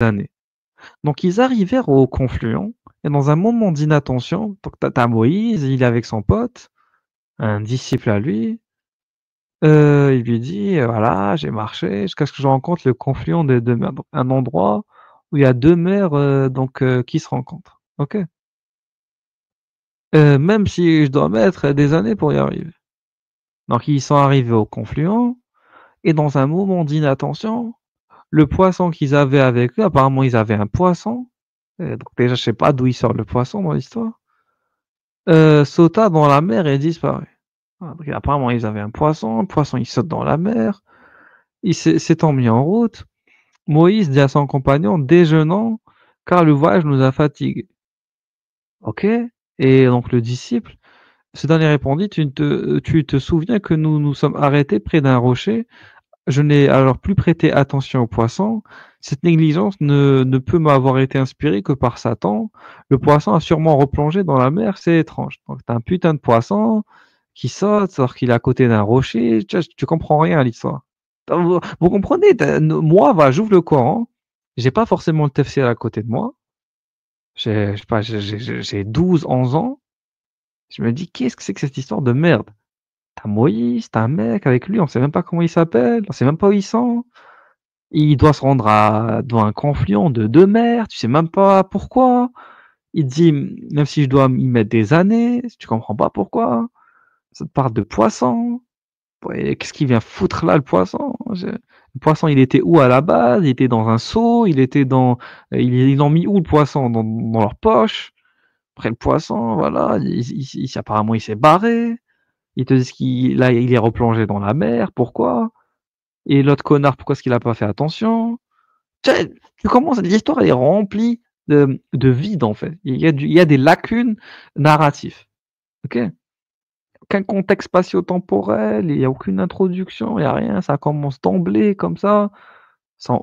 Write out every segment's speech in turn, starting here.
années. Donc ils arrivèrent au confluent et dans un moment d'inattention, donc tu Moïse, il est avec son pote, un disciple à lui, il lui dit: «Voilà, j'ai marché jusqu'à ce que je rencontre le confluent des 2 mers», donc un endroit où il y a 2 mers, qui se rencontrent. OK? Même si je dois mettre des années pour y arriver. Donc ils sont arrivés au confluent et dans un moment d'inattention, le poisson qu'ils avaient avec eux, apparemment ils avaient un poisson, donc déjà je sais pas d'où il sort le poisson dans l'histoire, sauta dans la mer et disparut. Voilà, donc apparemment ils avaient un poisson, le poisson il saute dans la mer, il s'étant mis en route, Moïse dit à son compagnon: «Déjeunons, car le voyage nous a fatigués». OK, et donc le disciple, ce dernier répondit: «Tu te souviens que nous nous sommes arrêtés près d'un rocher? Je n'ai alors plus prêté attention aux poissons. Cette négligence ne peut m'avoir été inspirée que par Satan. Le poisson a sûrement replongé dans la mer, c'est étrange». Donc tu as un putain de poisson qui saute alors qu'il est à côté d'un rocher, tu comprends rien à l'histoire. Vous comprenez? Moi, voilà, j'ouvre le Coran, j'ai pas forcément le tafsir à côté de moi, j'ai je sais pas, j'ai 12-11 ans, je me dis: «Qu'est-ce que c'est que cette histoire de merde?» Tu Moïse, tu un mec avec lui, on sait même pas comment il s'appelle, on sait même pas où ils sont. Il doit se rendre dans un confluent de 2 mers, tu sais même pas pourquoi. Il dit: «Même si je dois y mettre des années», tu comprends pas pourquoi. Ça te parle de poisson. Ouais, qu'est-ce qu'il vient foutre là, le poisson? Le poisson, il était où à la base? Il était dans un seau, il était dans ils l'ont mis où le poisson? Dans leur poche. Après le poisson, voilà, apparemment il s'est barré. Ils te disent il est replongé dans la mer, pourquoi? Et l'autre connard, pourquoi est-ce qu'il a pas fait attention? Tu sais, tu commences l'histoire elle est remplie de vide, en fait. Il y a des lacunes narratives, OK? Aucun contexte spatio-temporel, il y a aucune introduction, il y a rien, ça commence d'emblée comme ça, sans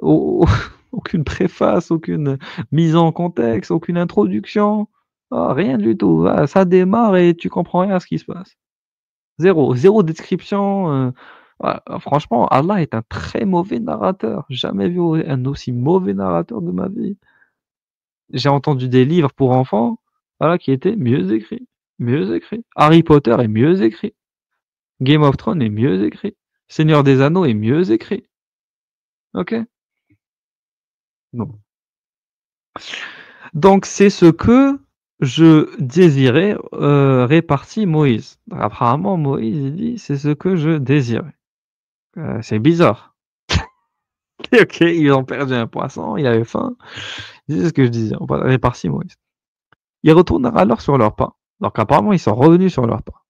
au aucune préface, aucune mise en contexte, aucune introduction. Ah, rien du tout. Ah, ça démarre et tu comprends rien à ce qui se passe. Zéro description, voilà, franchement, Allah est un très mauvais narrateur. Jamais vu un aussi mauvais narrateur de ma vie. J'ai entendu des livres pour enfants, voilà, qui étaient mieux écrits, mieux écrits. Harry Potter est mieux écrit, Game of Thrones est mieux écrit, Seigneur des Anneaux est mieux écrit. OK? Bon. Donc c'est ce que je désirais, répartit Moïse. Apparemment Moïse, il dit: «C'est ce que je désirais». C'est bizarre. OK, ils ont perdu un poisson, il avait faim. C'est ce que je disais, on va répartit Moïse. Ils retournèrent alors sur leurs pas. Donc apparemment, ils sont revenus sur leurs pas.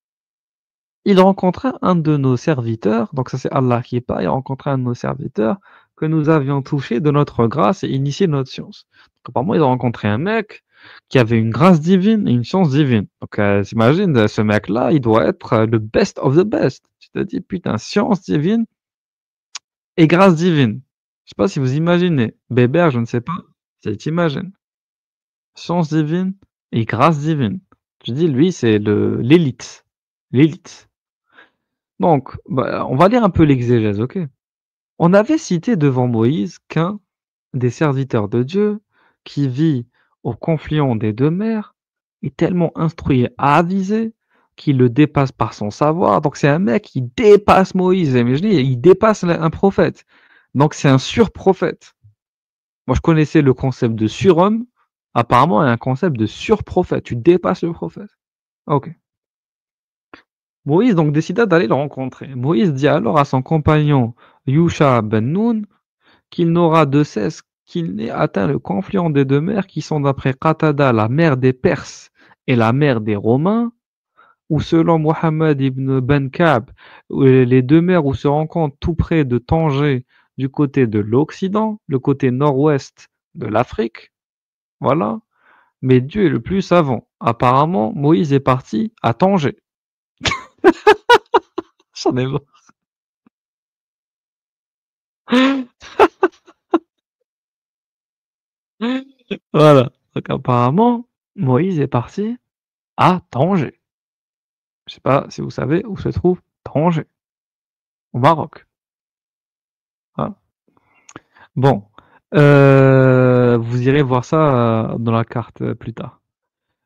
Ils rencontrèrent un de nos serviteurs, donc ça c'est Allah qui parle, il rencontra un de nos serviteurs que nous avions touché de notre grâce et initié notre science. Donc apparemment, ils ont rencontré un mec qui avait une grâce divine et une science divine. Donc tu ce mec-là, il doit être le best of the best. Tu te dis: «Putain, science divine et grâce divine». Je sais pas si vous imaginez. Bébert, je ne sais pas si tu imagines. Science divine et grâce divine. Je dis lui, c'est l'élite, l'élite. Donc, bah, on va lire un peu l'exégèse, OK? On avait cité devant Moïse qu'un des serviteurs de Dieu, qui vit au confluent des 2 mers, est tellement instruit et avisé qu'il le dépasse par son savoir. Donc c'est un mec qui dépasse Moïse, mais je dis, il dépasse un prophète. Donc c'est un surprophète. Moi, je connaissais le concept de surhomme. Apparemment, il y a un concept de surprophète. Tu dépasses le prophète. OK. Moïse donc décida d'aller le rencontrer. Moïse dit alors à son compagnon Yusha ben Noun qu'il n'aura de cesse qu'il n'ait atteint le confluent des 2 mers qui sont d'après Qatada la mer des Perses et la mer des Romains, ou selon Mohammed ibn Ben Ka'b, les 2 mers où se rencontrent tout près de Tanger du côté de l'Occident, le côté nord-ouest de l'Afrique. Voilà. Mais Dieu est le plus savant. Apparemment, Moïse est parti à Tanger. J'en ai marre. Voilà. Donc apparemment, Moïse est parti à Tanger. Je sais pas si vous savez où se trouve Tanger, au Maroc. Hein. Bon. Vous irez voir ça dans la carte plus tard.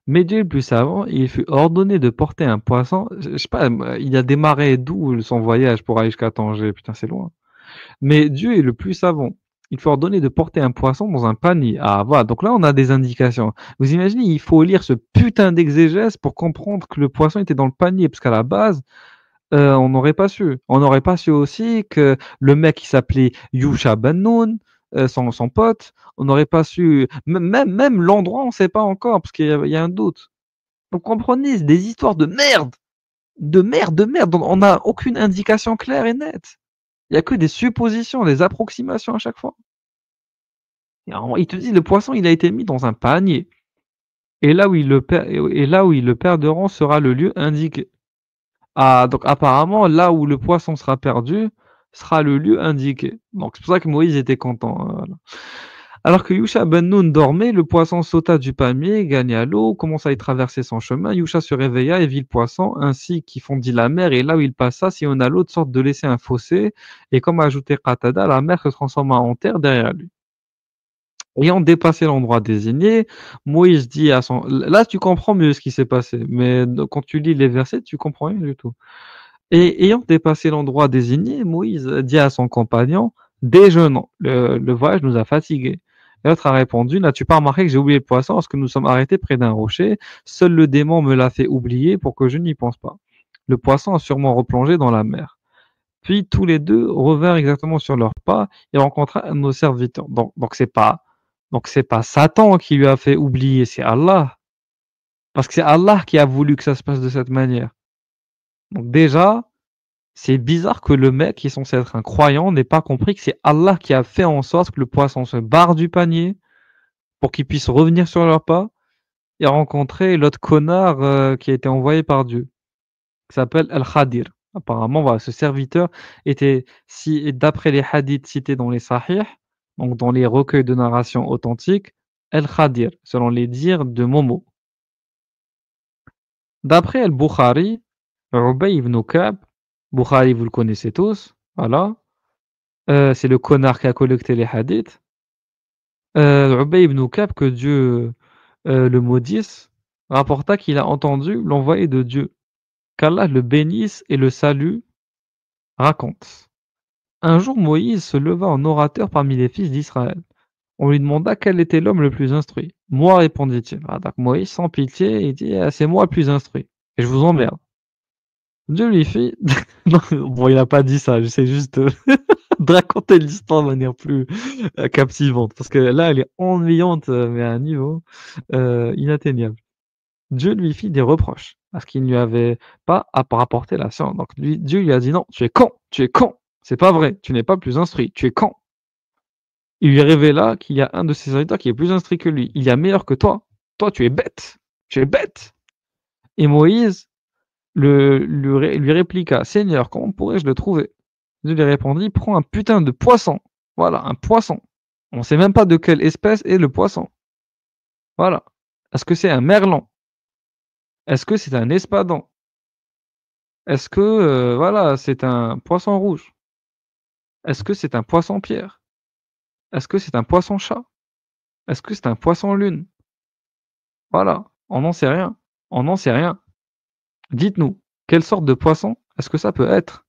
Mais Dieu le plus savant, il fut ordonné de porter un poisson. Je sais pas, il a démarré d'où son voyage pour aller jusqu'à Tanger? Putain, c'est loin. Mais Dieu est le plus savant. Il fut ordonné de porter un poisson dans un panier. Ah, voilà. Donc là, on a des indications. Vous imaginez, il faut lire ce putain d'exégèse pour comprendre que le poisson était dans le panier. Parce qu'à la base, on n'aurait pas su. On n'aurait pas su aussi que le mec qui s'appelait Yusha Ben Nun, son pote, on n'aurait pas su. Même l'endroit, on ne sait pas encore, parce qu'il y a un doute. Vous comprenez, c'est des histoires de merde. De merde, de merde. On n'a aucune indication claire et nette. Il y a que des suppositions, des approximations à chaque fois. Et il te dit le poisson, il a été mis dans un panier. Et là où ils le perdront sera le lieu indiqué. Ah, donc apparemment, là où le poisson sera perdu, sera le lieu indiqué. Donc c'est pour ça que Moïse était content. Voilà. Alors que Yusha ben Nun dormait, le poisson sauta du palmier, gagna l'eau, commença à y traverser son chemin. Yusha se réveilla et vit le poisson, ainsi qui fondit la mer, et là où il passa, si on a l'autre sorte de laisser un fossé, et comme a ajouté Qatada, la mer se transforma en terre derrière lui. Ayant dépassé l'endroit désigné, Moïse dit à son... Là, tu comprends mieux ce qui s'est passé, mais quand tu lis les versets, tu comprends rien du tout. Et ayant dépassé l'endroit désigné, Moïse dit à son compagnon, déjeunons, le voyage nous a fatigués. Et l'autre a répondu, n'as-tu pas remarqué que j'ai oublié le poisson lorsque nous sommes arrêtés près d'un rocher? Seul le démon me l'a fait oublier pour que je n'y pense pas. Le poisson a sûrement replongé dans la mer. Puis tous les deux revinrent exactement sur leurs pas et rencontrèrent un de nos serviteurs. Donc c'est pas Satan qui lui a fait oublier, c'est Allah. Parce que c'est Allah qui a voulu que ça se passe de cette manière. Donc déjà, c'est bizarre que le mec qui est censé être un croyant n'ait pas compris que c'est Allah qui a fait en sorte que le poisson se barre du panier pour qu'il puisse revenir sur leurs pas et rencontrer l'autre connard qui a été envoyé par Dieu, qui s'appelle Al-Khadir. Apparemment, voilà, ce serviteur était, si, d'après les hadiths cités dans les Sahih, donc dans les recueils de narration authentiques, Al-Khadir, selon les dires de Momo. D'après Al-Bukhari, Ubay ibn Ka'b, Bukhari vous le connaissez tous, voilà, c'est le connard qui a collecté les hadiths. Ubay ibn Ka'b, que Dieu le maudisse, rapporta qu'il a entendu l'envoyé de Dieu, qu'Allah le bénisse et le salue, raconte. Un jour Moïse se leva en orateur parmi les fils d'Israël. On lui demanda quel était l'homme le plus instruit. Moi, répondit-il. Ah, donc Moïse, sans pitié, il dit, ah, c'est moi le plus instruit. Et je vous emmerde. Dieu lui fit... Non, bon, il n'a pas dit ça, j'essaie juste de raconter l'histoire de manière plus captivante. Parce que là, elle est ennuyante, mais à un niveau inatteignable. Dieu lui fit des reproches, parce qu'il ne lui avait pas rapporté la science. Donc Dieu lui a dit, non, tu es con, tu es con. C'est pas vrai, tu n'es pas plus instruit, tu es con. Il lui révéla qu'il y a un de ses serviteurs qui est plus instruit que lui. Il y a meilleur que toi. Toi, tu es bête. Tu es bête. Et Moïse lui répliqua, Seigneur, comment pourrais-je le trouver? Dieu lui répondit, prends un putain de poisson. Voilà, un poisson. On ne sait même pas de quelle espèce est le poisson. Voilà. Est-ce que c'est un merlan? Est-ce que c'est un espadon? Est-ce que, voilà, c'est un poisson rouge? Est-ce que c'est un poisson-pierre? Est-ce que c'est un poisson-chat? Est-ce que c'est un poisson-lune? Voilà, on n'en sait rien. On n'en sait rien. Dites-nous, quelle sorte de poisson est-ce que ça peut être?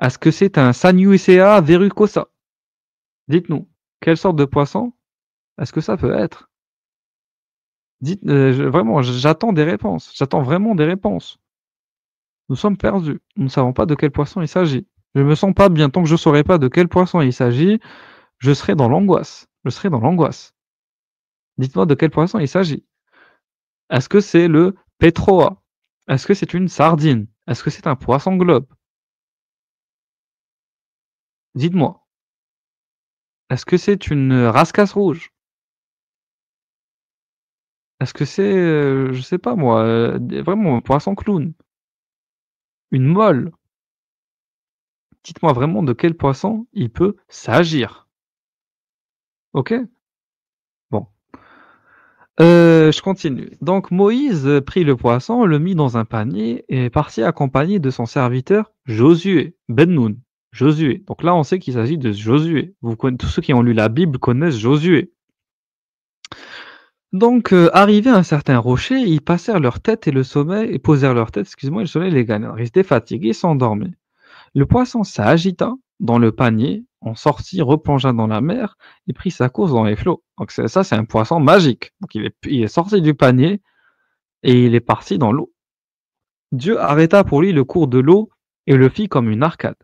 Est-ce que c'est un Saniucea verrucosa? Dites-nous, quelle sorte de poisson est-ce que ça peut être? Dites, vraiment, j'attends des réponses. J'attends vraiment des réponses. Nous sommes perdus. Nous ne savons pas de quel poisson il s'agit. Je me sens pas bien. Tant que je ne saurai pas de quel poisson il s'agit, je serai dans l'angoisse. Je serai dans l'angoisse. Dites-moi de quel poisson il s'agit. Est-ce que c'est le pétroa? Est-ce que c'est une sardine? Est-ce que c'est un poisson globe? Dites-moi. Est-ce que c'est une rascasse rouge? Est-ce que c'est, je sais pas moi, vraiment un poisson clown? Une mole? Dites-moi vraiment de quel poisson il peut s'agir. OK? Bon. Je continue. Donc Moïse prit le poisson, le mit dans un panier et partit accompagné de son serviteur Josué ben Nun. Josué. Donc là, on sait qu'il s'agit de Josué. Tous ceux qui ont lu la Bible connaissent Josué. Donc, arrivés à un certain rocher, ils passèrent leur tête et le sommeil et posèrent leur tête, excuse-moi, et le soleil les gagna. Ils étaient fatigués, ils s'endormaient. Le poisson s'agita dans le panier, en sortit, replongea dans la mer et prit sa course dans les flots. Donc ça, c'est un poisson magique. Donc il est sorti du panier et il est parti dans l'eau. Dieu arrêta pour lui le cours de l'eau et le fit comme une arcade.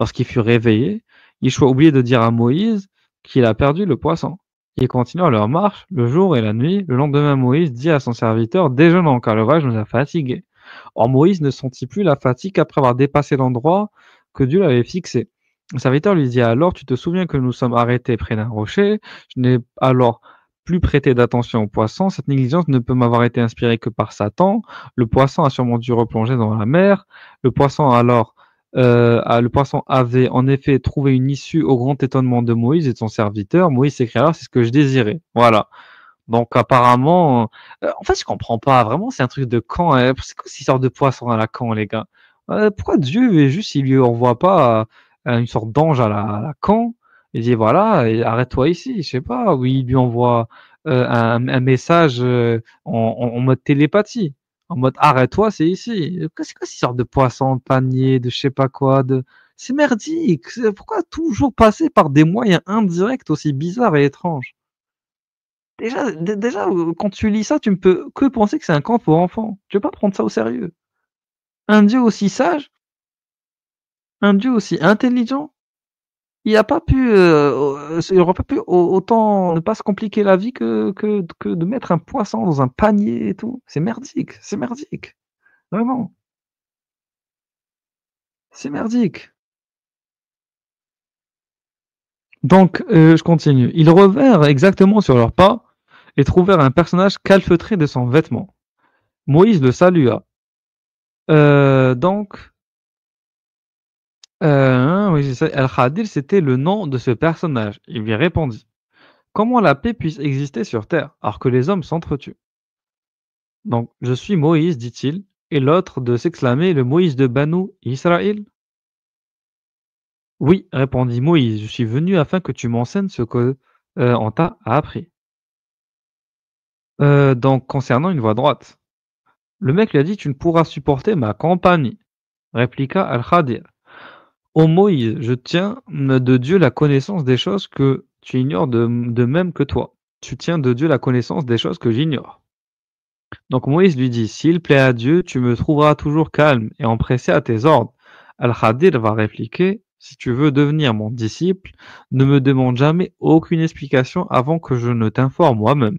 Lorsqu'il fut réveillé, Yeshua oubliait de dire à Moïse qu'il a perdu le poisson. Ils continuèrent leur marche le jour et la nuit. Le lendemain, Moïse dit à son serviteur: déjeunons, car l'orage nous a fatigués. Or Moïse ne sentit plus la fatigue qu'après avoir dépassé l'endroit que Dieu l'avait fixé. Le serviteur lui dit alors: tu te souviens que nous sommes arrêtés près d'un rocher? Je n'ai alors plus prêté d'attention au poisson. Cette négligence ne peut m'avoir été inspirée que par Satan. Le poisson a sûrement dû replonger dans la mer. Le poisson avait en effet trouvé une issue au grand étonnement de Moïse et de son serviteur. Moïse s'écria alors: c'est ce que je désirais. Voilà. Donc apparemment, en fait, je comprends pas. Vraiment, c'est un truc de camp. C'est quoi cette histoire de poisson à la camp, les gars? Pourquoi Dieu juste, il lui envoie pas une sorte d'ange à la camp? Il dit voilà, arrête-toi ici. Je sais pas. Oui, il lui envoie un message en mode télépathie, en mode arrête-toi, c'est ici. C'est quoi cette histoire de poisson, de panier, de je sais pas quoi, c'est merdique. Pourquoi toujours passer par des moyens indirects aussi bizarres et étranges? Déjà, quand tu lis ça, tu ne peux que penser que c'est un conte pour enfants. Tu peux pas prendre ça au sérieux. Un Dieu aussi sage, un Dieu aussi intelligent, il a pas pu, il aurait pas pu autant ne pas se compliquer la vie que de mettre un poisson dans un panier et tout. C'est merdique, vraiment, c'est merdique. Donc, je continue. Ils revinrent exactement sur leurs pas et trouvèrent un personnage calfeutré de son vêtement. Moïse le salua. Donc oui, c'est ça. Al-Khadir, c'était le nom de ce personnage. Il lui répondit: comment la paix puisse exister sur terre, alors que les hommes s'entretuent? Donc, je suis Moïse, dit-il, et l'autre de s'exclamer: le Moïse de Banu Israël? Oui, répondit Moïse, je suis venu afin que tu m'enseignes ce que on t'a appris. Donc, concernant une voie droite, le mec lui a dit: tu ne pourras supporter ma compagnie, répliqua Al-Khadir. Ô Moïse, je tiens de Dieu la connaissance des choses que tu ignores de même que toi. Tu tiens de Dieu la connaissance des choses que j'ignore. Donc Moïse lui dit: s'il plaît à Dieu, tu me trouveras toujours calme et empressé à tes ordres. Al-Khadir va répliquer: si tu veux devenir mon disciple, ne me demande jamais aucune explication avant que je ne t'informe moi-même.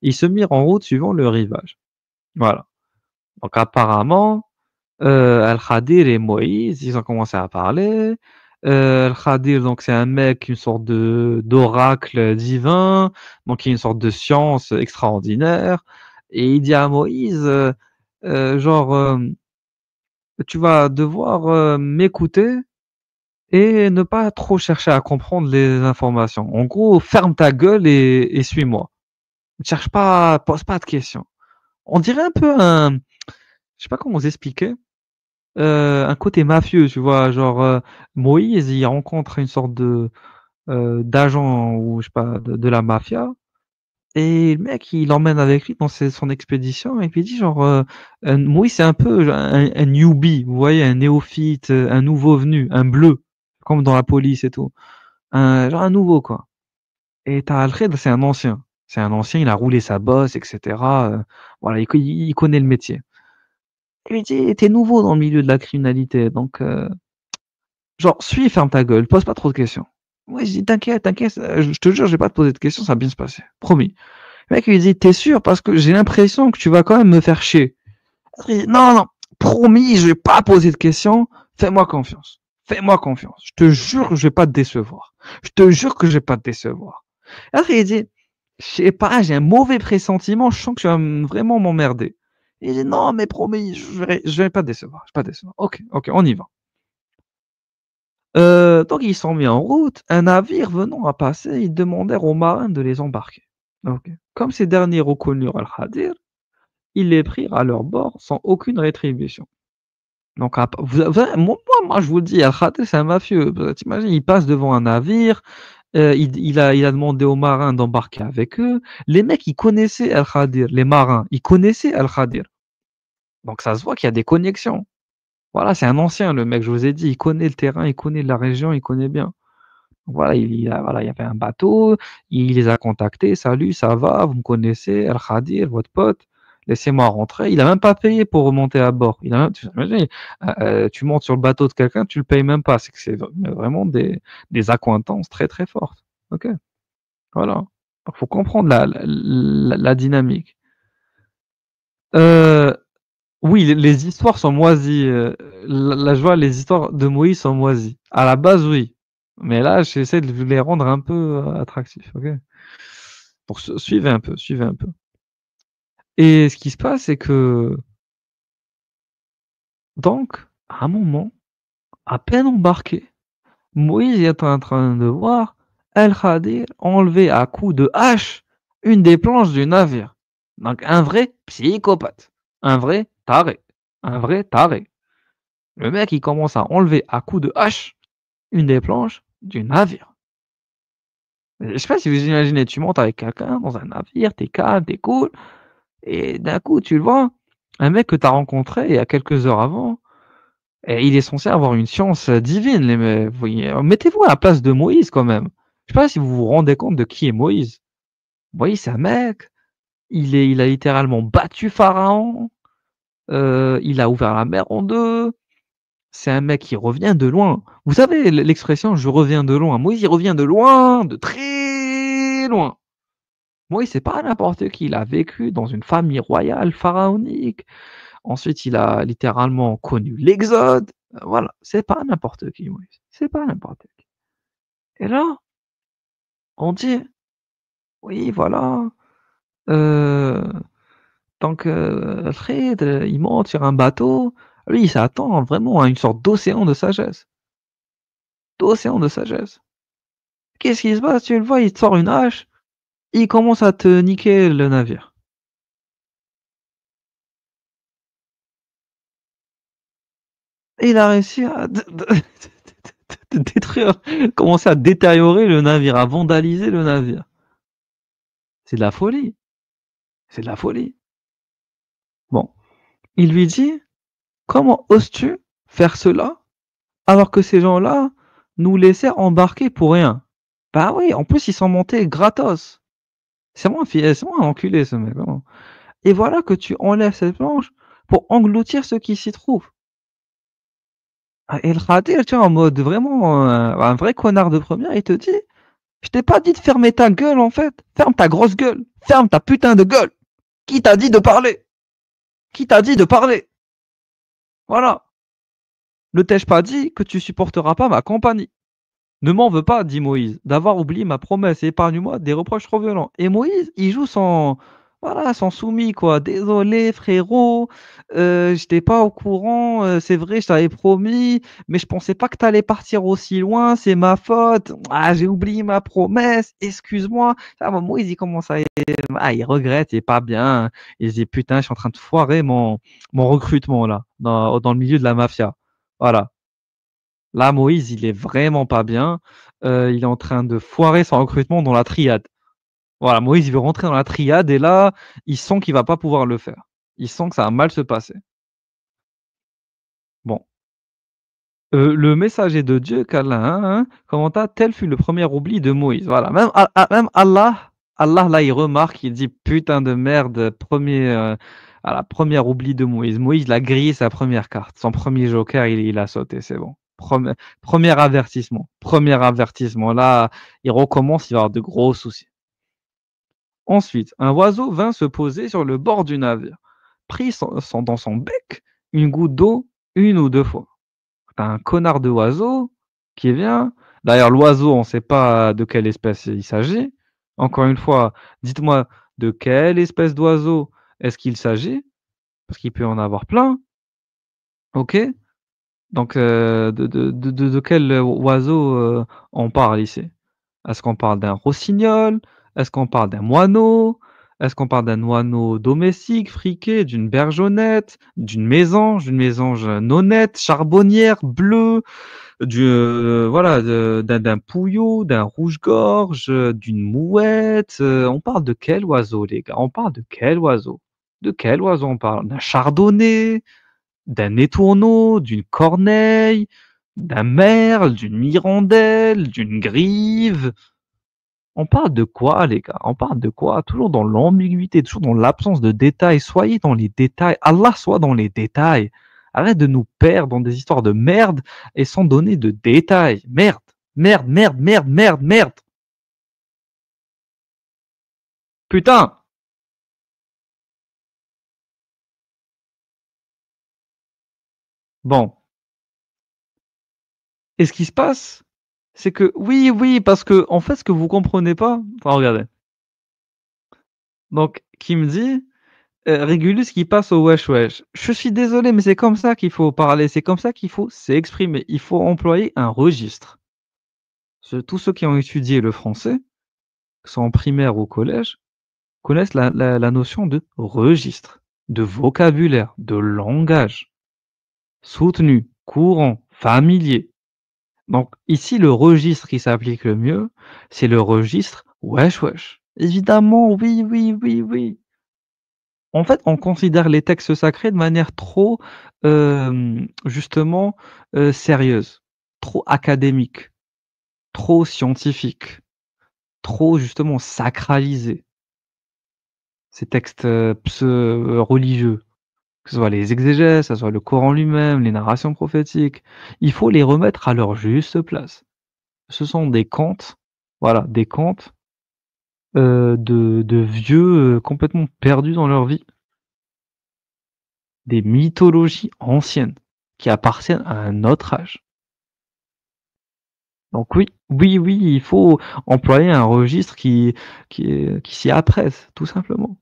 Ils se mirent en route suivant le rivage. Voilà. Donc apparemment, Al-Khadir et Moïse, ils ont commencé à parler. Al-Khadir, donc c'est un mec, une sorte de d'oracle divin, donc il a une sorte de science extraordinaire. Et il dit à Moïse, genre, tu vas devoir m'écouter et ne pas trop chercher à comprendre les informations. En gros, ferme ta gueule et suis-moi. Ne cherche pas, pose pas de questions. On dirait un peu je sais pas comment vous expliquer. Un côté mafieux, tu vois? Genre, Moïse, il rencontre une sorte d'agent ou je sais pas, de la mafia et le mec, il l'emmène avec lui dans son expédition et puis il dit genre, Moïse, c'est un peu un newbie, vous voyez? Un néophyte, un nouveau venu, un bleu, comme dans la police et tout. Un nouveau, quoi. Et tu as Alfred, c'est un ancien. C'est un ancien, il a roulé sa bosse et cetera, voilà, il connaît le métier. Il lui dit: «Tu nouveau dans le milieu de la criminalité donc genre, suis, ferme ta gueule, pose pas trop de questions». Moi, je dis: «T'inquiète, t'inquiète, je te jure, je vais pas te poser de questions, ça va bien se passer, promis». Le mec, il lui dit: «Tu sûr? Parce que j'ai l'impression que tu vas quand même me faire chier». Il dit: «Non, non, promis, je vais pas poser de questions, fais-moi confiance. Fais-moi confiance. Je te jure que je vais pas te décevoir. Je te jure que je vais pas te décevoir». Et après, il dit: «Je sais pas, j'ai un mauvais pressentiment, je sens que tu vas vraiment m'emmerder». Il dit: «Non, mais promis, je vais pas te décevoir, je vais pas te décevoir». OK, OK, on y va. Donc ils sont mis en route. Un navire venant à passer, ils demandèrent aux marins de les embarquer. OK. Comme ces derniers reconnurent Al-Khadir, ils les prirent à leur bord sans aucune rétribution. Donc moi je vous le dis, Al Khader c'est un mafieux. Tu il passe devant un navire, il a demandé aux marins d'embarquer avec eux. Les mecs, ils connaissaient Al Khadir, les marins, ils connaissaient Al Khadir. Donc ça se voit qu'il y a des connexions. Voilà, c'est un ancien le mec, je vous ai dit, il connaît le terrain, il connaît la région, il connaît bien. Voilà, voilà, il y avait un bateau, il les a contactés: «Salut, ça va? Vous me connaissez? Al Khadir, votre pote, laissez-moi rentrer». Il a même pas payé pour remonter à bord. Il a même tu imagines, tu montes sur le bateau de quelqu'un, tu le payes même pas. C'est que c'est vraiment des accointances très, très fortes. OK, voilà. Donc faut comprendre la dynamique. Heu, oui, les histoires sont moisies, là je vois les histoires de Moïse sont moisies. À la base, oui, mais là, j'essaie de les rendre un peu, attractifs, OK? Pour suivez un peu, suivez un peu. Et ce qui se passe, c'est que donc, à un moment, à peine embarqué, Moïse est en train de voir El Khadir enlever à coups de hache une des planches du navire. Donc un vrai psychopathe, un vrai taré, un vrai taré. Le mec, il commence à enlever à coups de hache une des planches du navire. Je sais pas si vous imaginez, tu montes avec quelqu'un dans un navire, t'es calme, t'es cool, et d'un coup, tu le vois, un mec que tu as rencontré il y a quelques heures avant, et il est censé avoir une science divine. Vous voyez, mettez-vous à la place de Moïse quand même. Je sais pas si vous vous rendez compte de qui est Moïse. Moïse, c'est un mec, il a littéralement battu Pharaon, il a ouvert la mer en deux. C'est un mec qui revient de loin. Vous savez l'expression «je reviens de loin». Moïse, il revient de loin, de très loin. Moïse, c'est pas n'importe qui. Il a vécu dans une famille royale pharaonique. Ensuite, il a littéralement connu l'exode. Voilà, c'est pas n'importe qui, Moïse. C'est pas n'importe qui. Et là, on dit: «Oui, voilà, heu, donc Alfred, il monte sur un bateau». Lui, il s'attend vraiment à une sorte d'océan de sagesse. D'océan de sagesse. Qu'est-ce qui se passe? Tu le vois, il te sort une hache, il commence à te niquer le navire. Et il a réussi à de détruire, commencer à détériorer le navire, à vandaliser le navire. C'est de la folie, c'est de la folie. Bon, il lui dit: «Comment oses-tu faire cela alors que ces gens-là nous laissaient embarquer pour rien?» Bah oui, en plus ils sont montés gratos. C'est moi un enculé ce mec, vraiment. «Et voilà que tu enlèves cette planche pour engloutir ce qui s'y trouve». Ah, et le Khadir, tu vois, en mode vraiment, un vrai connard de première, il te dit: «Je t'ai pas dit de fermer ta gueule en fait, ferme ta grosse gueule, ferme ta putain de gueule. Qui t'a dit de parler? Qui t'a dit de parler? Voilà. Ne t'ai-je pas dit que tu supporteras pas ma compagnie? Ne m'en veux pas, dit Moïse, d'avoir oublié ma promesse et épargne-moi des reproches trop violents». Et Moïse, il joue son, voilà, son soumis, quoi. «Désolé frérot, j'étais pas au courant, c'est vrai, je t'avais promis, mais je pensais pas que t'allais partir aussi loin, c'est ma faute. Ah, j'ai oublié ma promesse, excuse-moi». Ah, bah, Moïse, il commence à, il regrette, il est pas bien. Il se dit: «Putain, je suis en train de foirer mon recrutement là, dans le milieu de la mafia». Voilà. Là, Moïse, il est vraiment pas bien. Il est en train de foirer son recrutement dans la triade. Voilà, Moïse, il veut rentrer dans la triade et là, il sent qu'il va pas pouvoir le faire. Il sent que ça va mal se passer. Bon, le messager de Dieu, qu'Allah, commenta: «Tel fut le premier oubli de Moïse». Voilà, même Allah, là, il remarque, il dit: «Putain de merde, voilà, premier oubli de Moïse». Moïse, il a grillé sa première carte. Son premier joker, il a sauté, c'est bon. Premier avertissement. Premier avertissement. Là, il recommence, il va avoir de gros soucis. Ensuite, un oiseau vint se poser sur le bord du navire, prit dans son bec une goutte d'eau une ou deux fois. Tu un connard de oiseau qui vient. D'ailleurs, l'oiseau, on ne sait pas de quelle espèce il s'agit. Encore une fois, dites-moi de quelle espèce d'oiseau est-ce qu'il s'agit? Parce qu'il peut en avoir plein. OK? Donc, de quel oiseau on parle ici? Est-ce qu'on parle d'un rossignol? Est-ce qu'on parle d'un moineau? Est-ce qu'on parle d'un oiseau domestique, friqué, d'une bergonnette, d'une mésange nonnette, charbonnière, bleue, voilà, d'un pouillot, d'un rouge-gorge, d'une mouette, on parle de quel oiseau les gars? On parle de quel oiseau? De quel oiseau on parle? D'un chardonnay, d'un étourneau, d'une corneille, d'un merle, d'une hirondelle, d'une grive? On parle de quoi les gars? On parle de quoi? Toujours dans l'ambiguïté, toujours dans l'absence de détails. Soyez dans les détails. Allah soit dans les détails. Arrête de nous perdre dans des histoires de merde et sans donner de détails. Merde, merde, merde, merde, merde, merde. Putain. Bon. Et ce qui se passe, c'est que oui, oui, parce que en fait, ce que vous comprenez pas, enfin regardez. Donc, qui me dit, Régulus qui passe au wesh wesh. Je suis désolé, mais c'est comme ça qu'il faut parler, c'est comme ça qu'il faut s'exprimer. Il faut employer un registre. Tous ceux qui ont étudié le français, que ce soit en primaire ou au collège, connaissent la notion de registre, de vocabulaire, de langage, soutenu, courant, familier. Donc ici, le registre qui s'applique le mieux, c'est le registre wesh wesh. Évidemment, oui, oui, oui, oui. En fait, on considère les textes sacrés de manière trop, justement, sérieuse, trop académique, trop scientifique, trop justement sacralisée. Ces textes, religieux, que ce soit les exégèses, que ce soit le Coran lui-même, les narrations prophétiques, il faut les remettre à leur juste place. Ce sont des contes, voilà, des contes, de vieux, complètement perdus dans leur vie. Des mythologies anciennes, qui appartiennent à un autre âge. Donc oui, oui, oui, il faut employer un registre qui s'y apprête, tout simplement,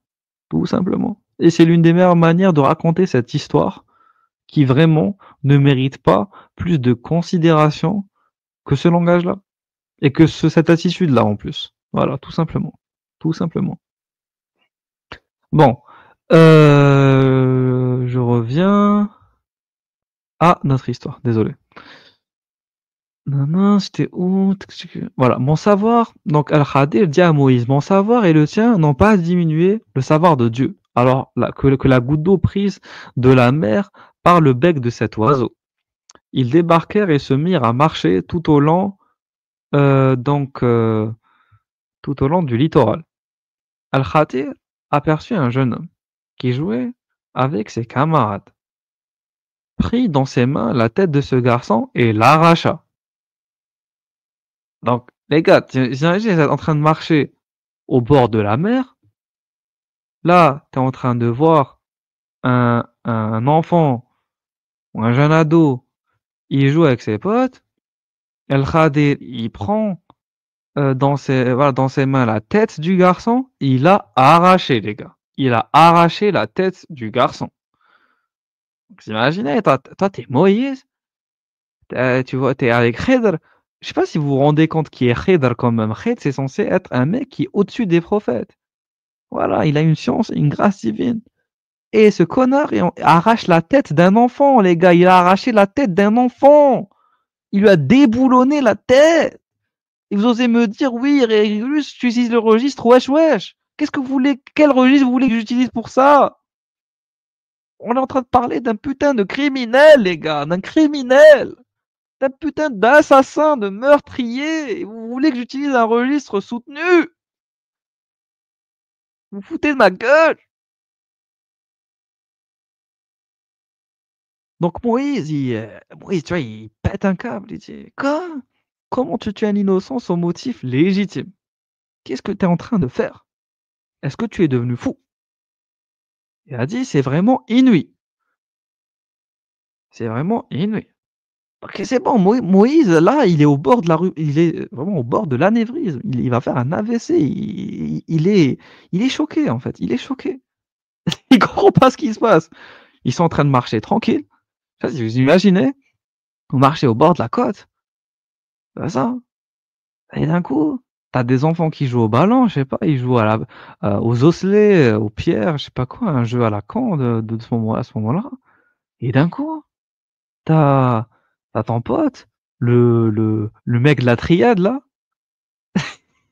tout simplement. Et c'est l'une des meilleures manières de raconter cette histoire qui vraiment ne mérite pas plus de considération que ce langage-là et que cette attitude-là en plus. Voilà, tout simplement, tout simplement. Bon, je reviens à notre histoire, désolé. Non, non, c'était où? Voilà, mon savoir, donc Al-Khadir dit à Moïse, mon savoir et le tien n'ont pas diminué le savoir de Dieu. Alors que la goutte d'eau prise de la mer par le bec de cet oiseau. Ils débarquèrent et se mirent à marcher donc, tout au long du littoral. Al-Khadir aperçut un jeune homme qui jouait avec ses camarades, prit dans ses mains la tête de ce garçon et l'arracha. Donc, les gars, j'imagine, vous êtes en train de marcher au bord de la mer. Là, tu es en train de voir un enfant ou un jeune ado, il joue avec ses potes. El Khadir, il prend voilà, dans ses mains la tête du garçon. Il l'a arraché, les gars. Il a arraché la tête du garçon. Vous imaginez, toi, t'es Moïse, tu vois, t'es avec Khidr. Je sais pas si vous vous rendez compte qui est Khidr quand même. Khidr, c'est censé être un mec qui est au-dessus des prophètes. Voilà, il a une science, une grâce divine. Et ce connard arrache la tête d'un enfant, les gars. Il a arraché la tête d'un enfant. Il lui a déboulonné la tête. Et vous osez me dire, oui, Régulus, tu utilises le registre, wesh, wesh. Qu'est-ce que vous voulez, quel registre vous voulez que j'utilise pour ça? On est en train de parler d'un putain de criminel, les gars, d'un criminel. D'un putain d'assassin, de meurtrier. Et vous voulez que j'utilise un registre soutenu? Vous foutez de ma gueule? Donc Moïse, tu vois, il pète un câble. Il dit, quoi? Comment tu tues un innocent sans motif légitime? Qu'est-ce que tu es en train de faire? Est-ce que tu es devenu fou? Il a dit, c'est vraiment inouï. C'est vraiment inouï. Ok, c'est bon, Moïse, là, il est au bord de la rue, il est vraiment au bord de l'anévrisme. Il va faire un AVC. Il est choqué, en fait. Il est choqué. Il comprend pas ce qui se passe. Ils sont en train de marcher tranquille. Si vous imaginez, vous marchez au bord de la côte. C'est ça. Et d'un coup, Tu des enfants qui jouent au ballon, je sais pas, ils jouent aux osselets, aux pierres, je sais pas quoi, un jeu à la con de ce moment à ce moment-là et d'un coup, t'as as ton pote, le mec de la triade là,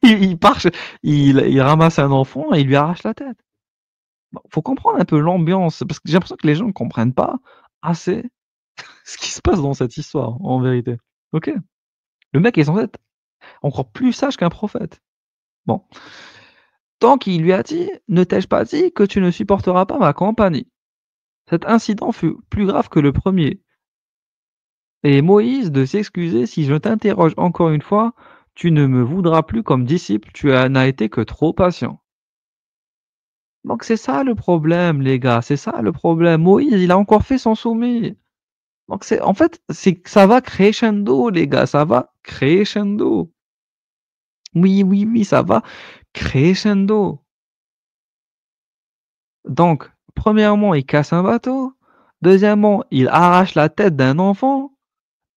il part ch il ramasse un enfant et il lui arrache la tête. Bon, faut comprendre un peu l'ambiance, parce que j'ai l'impression que les gens ne comprennent pas assez ce qui se passe dans cette histoire, en vérité. OK? Le mec est censé être encore plus sage qu'un prophète. Bon, tant qu'il lui a dit: «Ne t'ai-je pas dit que tu ne supporteras pas ma compagnie?» Cet incident fut plus grave que le premier. Et Moïse de s'excuser: «Si je t'interroge encore une fois, tu ne me voudras plus comme disciple, n'as été que trop patient». Donc c'est ça le problème les gars, c'est ça le problème. Moïse, il a encore fait son soumis. Donc c'est en fait, c'est que ça va crescendo les gars, ça va crescendo. Oui, oui, oui, ça va crescendo. Donc, premièrement, il casse un bateau. Deuxièmement, il arrache la tête d'un enfant.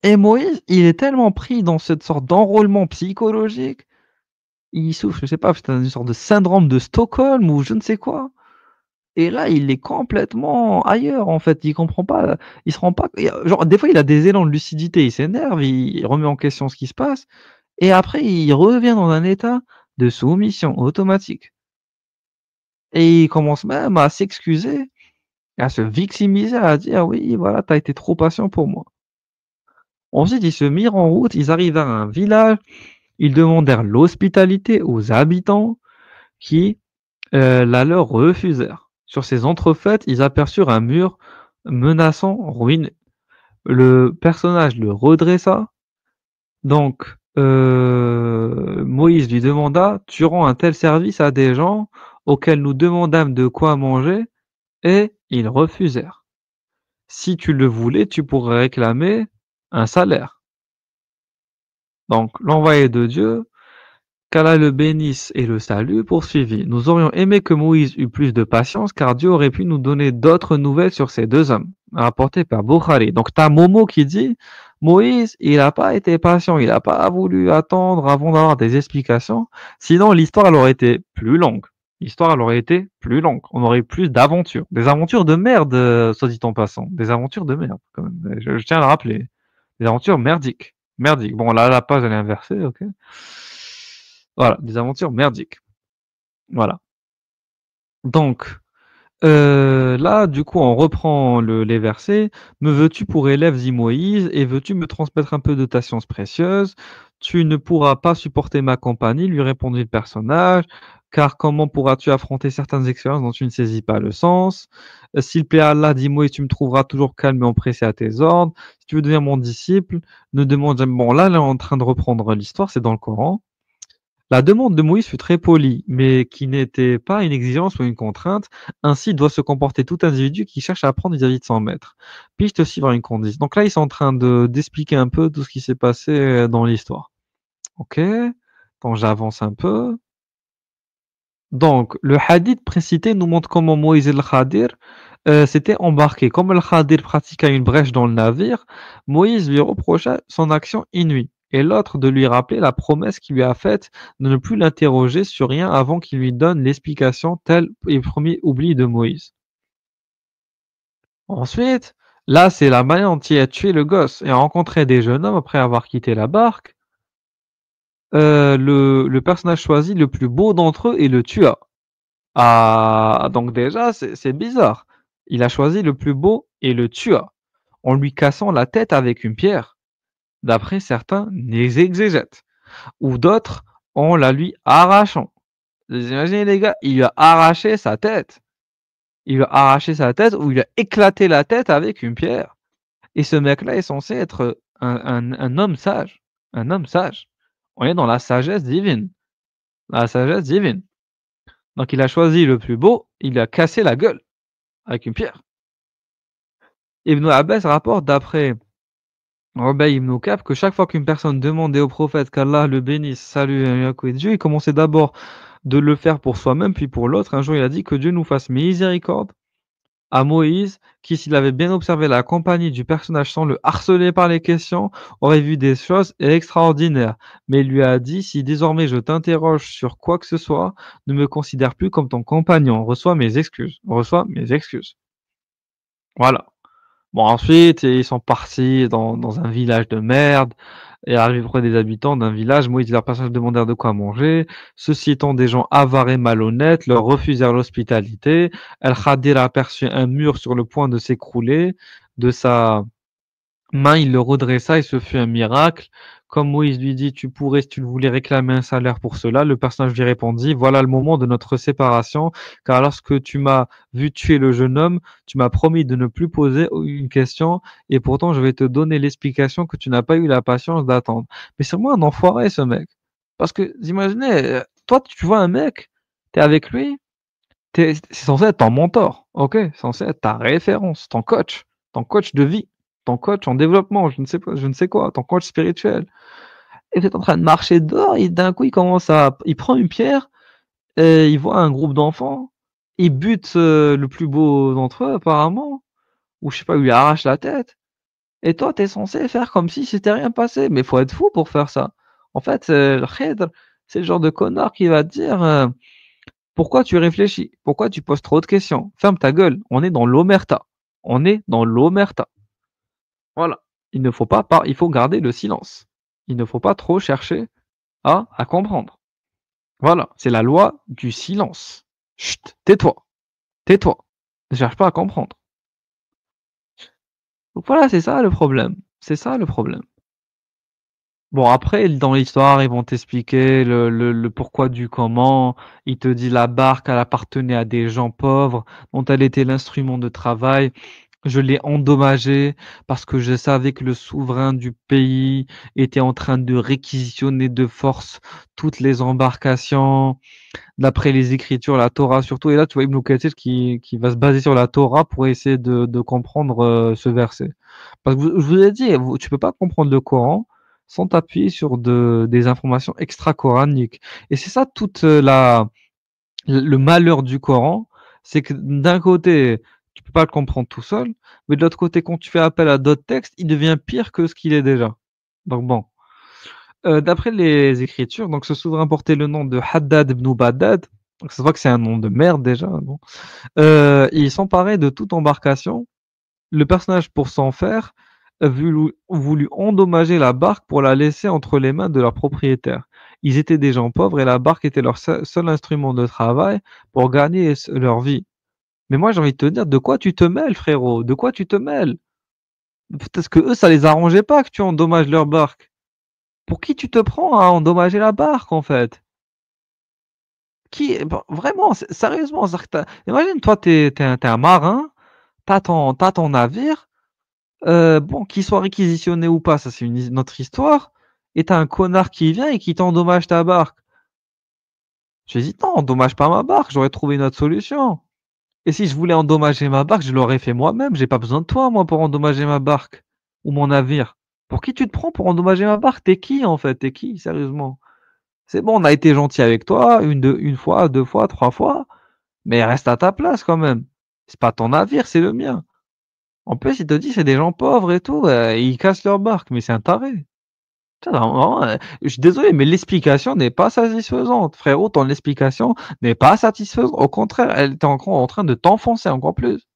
Et Moïse, il est tellement pris dans cette sorte d'enrôlement psychologique, il souffre, je sais pas, peut-être une sorte de syndrome de Stockholm ou je ne sais quoi. Et là, il est complètement ailleurs, en fait. Il comprend pas, il se rend pas, genre, des fois, il a des élans de lucidité, il s'énerve, il remet en question ce qui se passe. Et après, il revient dans un état de soumission automatique. Et il commence même à s'excuser, à se victimiser, à dire: «Oui, voilà, tu as été trop patient pour moi». Ensuite, ils se mirent en route, ils arrivent à un village, ils demandèrent l'hospitalité aux habitants qui, la leur refusèrent. Sur ces entrefaites, ils aperçurent un mur menaçant ruiné. Le personnage le redressa, donc Moïse lui demanda: «Tu rends un tel service à des gens auxquels nous demandâmes de quoi manger?» Et ils refusèrent. «Si tu le voulais, tu pourrais réclamer un salaire». Donc l'envoyé de Dieu, qu'Allah le bénisse et le salue, poursuivit: «Nous aurions aimé que Moïse eût plus de patience, car Dieu aurait pu nous donner d'autres nouvelles sur ces deux hommes», rapporté par Bukhari. Donc tu as Momo qui dit: «Moïse, il n'a pas été patient, il n'a pas voulu attendre avant d'avoir des explications, sinon l'histoire elle aurait été plus longue. L'histoire elle aurait été plus longue, on aurait eu plus d'aventures, des aventures de merde, soit dit en passant, des aventures de merde quand même, je tiens à le rappeler, des aventures merdiques, merdiques. Bon là la page elle est inversée, OK. Voilà, des aventures merdiques. Voilà. Donc, là, du coup, on reprend les versets. Me veux-tu pour élève, dit Moïse, et veux-tu me transmettre un peu de ta science précieuse? Tu ne pourras pas supporter ma compagnie, lui répondit le personnage, car comment pourras-tu affronter certaines expériences dont tu ne saisis pas le sens? S'il plaît à Allah, dit Moïse, tu me trouveras toujours calme et empressé à tes ordres. Si tu veux devenir mon disciple, ne demande jamais. Bon, là, elle est en train de reprendre l'histoire, c'est dans le Coran. La demande de Moïse fut très polie, mais qui n'était pas une exigence ou une contrainte. Ainsi doit se comporter tout individu qui cherche à apprendre vis-à-vis de son maître. Puis-je te suivre à une condition? Donc là, ils sont en train d'expliquer un peu tout ce qui s'est passé dans l'histoire. Ok? Quand j'avance un peu. Donc, le hadith précité nous montre comment Moïse et le Khadir s'étaient embarqués. Comme le Khadir pratiqua une brèche dans le navire, Moïse lui reprocha son action inouïe, et l'autre de lui rappeler la promesse qu'il lui a faite de ne plus l'interroger sur rien avant qu'il lui donne l'explication, tel est le premier oubli de Moïse. Ensuite, là, c'est la manière dont il a tué le gosse et a rencontré des jeunes hommes après avoir quitté la barque. Le personnage choisi le plus beau d'entre eux et le tua. Ah, donc déjà, c'est bizarre. Il a choisi le plus beau et le tua, en lui cassant la tête avec une pierre, d'après certains exégètes, ou d'autres en la lui arrachant. Vous imaginez les gars, il lui a arraché sa tête. Il lui a arraché sa tête ou il lui a éclaté la tête avec une pierre. Et ce mec-là est censé être un homme sage. Un homme sage. On est dans la sagesse divine. La sagesse divine. Donc il a choisi le plus beau, il lui a cassé la gueule avec une pierre. Ibn Abbas rapporte d'après Ubay ibn Ka'b que chaque fois qu'une personne demandait au prophète qu'Allah le bénisse, salue et Dieu, il commençait d'abord de le faire pour soi-même, puis pour l'autre. Un jour, il a dit que Dieu nous fasse miséricorde à Moïse, qui, s'il avait bien observé la compagnie du personnage sans le harceler par les questions, aurait vu des choses extraordinaires. Mais il lui a dit, si désormais je t'interroge sur quoi que ce soit, ne me considère plus comme ton compagnon. Reçois mes excuses. Reçois mes excuses. Voilà. Bon, ensuite, ils sont partis dans un village de merde et arrivés auprès des habitants d'un village. Moïse et leurs personnages demandèrent de quoi manger. Ceux-ci étant des gens avares et malhonnêtes, leur refusèrent l'hospitalité. El-Khadir aperçut un mur sur le point de s'écrouler. De sa main, il le redressa et ce fut un miracle. Comme Moïse lui dit, tu pourrais, si tu le voulais, réclamer un salaire pour cela. Le personnage lui répondit, voilà le moment de notre séparation, car lorsque tu m'as vu tuer le jeune homme, tu m'as promis de ne plus poser une question, et pourtant je vais te donner l'explication que tu n'as pas eu la patience d'attendre. Mais c'est moi un enfoiré, ce mec. Parce que, imaginez, toi, tu vois un mec, t'es avec lui, c'est censé être ton mentor, ok? C'est censé être ta référence, ton coach de vie, ton coach en développement, je ne sais pas, je ne sais quoi, ton coach spirituel. Et tu es en train de marcher dehors et d'un coup il prend une pierre et il voit un groupe d'enfants, il bute le plus beau d'entre eux apparemment, ou je sais pas, il lui arrache la tête. Et toi, tu es censé faire comme si c'était rien passé. Mais faut être fou pour faire ça. En fait, le Khidr, c'est le genre de connard qui va te dire pourquoi tu réfléchis? Pourquoi tu poses trop de questions? Ferme ta gueule, on est dans l'omerta. On est dans l'omerta. Voilà. Il faut garder le silence. Il ne faut pas trop chercher à comprendre. Voilà, c'est la loi du silence. Chut, tais-toi, tais-toi. Ne cherche pas à comprendre. Donc voilà, c'est ça le problème. C'est ça le problème. Bon après dans l'histoire, ils vont t'expliquer le pourquoi du comment. Il te dit la barque, elle appartenait à des gens pauvres, dont elle était l'instrument de travail. Je l'ai endommagée parce que je savais que le souverain du pays était en train de réquisitionner de force toutes les embarcations, d'après les Écritures, la Torah surtout. Et là, tu vois Ibn Kathir qui va se baser sur la Torah pour essayer de comprendre ce verset. Parce que je vous ai dit, tu peux pas comprendre le Coran sans t'appuyer sur des informations extra-coraniques. Et c'est ça toute le malheur du Coran, c'est que d'un côté, tu peux pas le comprendre tout seul, mais de l'autre côté, quand tu fais appel à d'autres textes, il devient pire que ce qu'il est déjà. Donc bon. D'après les Écritures, donc ce souverain portait le nom de Haddad ibn Badad, donc ça se voit que c'est un nom de merde déjà, bon. Il s'emparait de toute embarcation. Le personnage, pour s'en faire, a voulu endommager la barque pour la laisser entre les mains de leur propriétaire. Ils étaient des gens pauvres et la barque était leur seul instrument de travail pour gagner leur vie. Mais moi, j'ai envie de te dire, de quoi tu te mêles, frérot? De quoi tu te mêles? Parce que eux, ça les arrangeait pas que tu endommages leur barque. Pour qui tu te prends à endommager la barque, en fait? Qui, bon, vraiment, sérieusement, imagine, toi, t'es un marin, t'as ton navire, bon, qu'il soit réquisitionné ou pas, ça c'est une autre histoire, et t'as un connard qui vient et qui t'endommage ta barque. J'ai dit non, endommage pas ma barque, j'aurais trouvé une autre solution. Et si je voulais endommager ma barque, je l'aurais fait moi-même, j'ai pas besoin de toi, moi, pour endommager ma barque ou mon navire. Pour qui tu te prends pour endommager ma barque? T'es qui, en fait? T'es qui, sérieusement? C'est bon, on a été gentil avec toi, une fois, deux fois, trois fois, mais reste à ta place quand même. C'est pas ton navire, c'est le mien. En plus, il te dit c'est des gens pauvres et tout, ils cassent leur barque, mais c'est un taré. Putain, vraiment, je suis désolé, mais l'explication n'est pas satisfaisante. Frérot, ton explication n'est pas satisfaisante. Au contraire, elle est encore en train de t'enfoncer encore plus.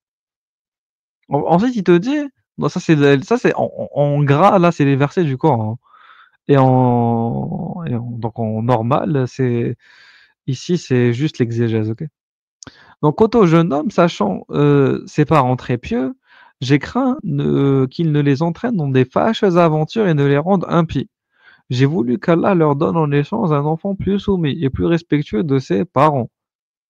Ensuite, il te dit, bon, ça c'est en gras, là, c'est les versets du Coran, hein. Donc en normal, c'est ici, c'est juste l'exégèse, ok? Donc quant au jeune homme, sachant ses parents très pieux, j'ai craint qu'il ne les entraîne dans des fâcheuses aventures et ne les rende impies. J'ai voulu qu'Allah leur donne en échange un enfant plus soumis et plus respectueux de ses parents.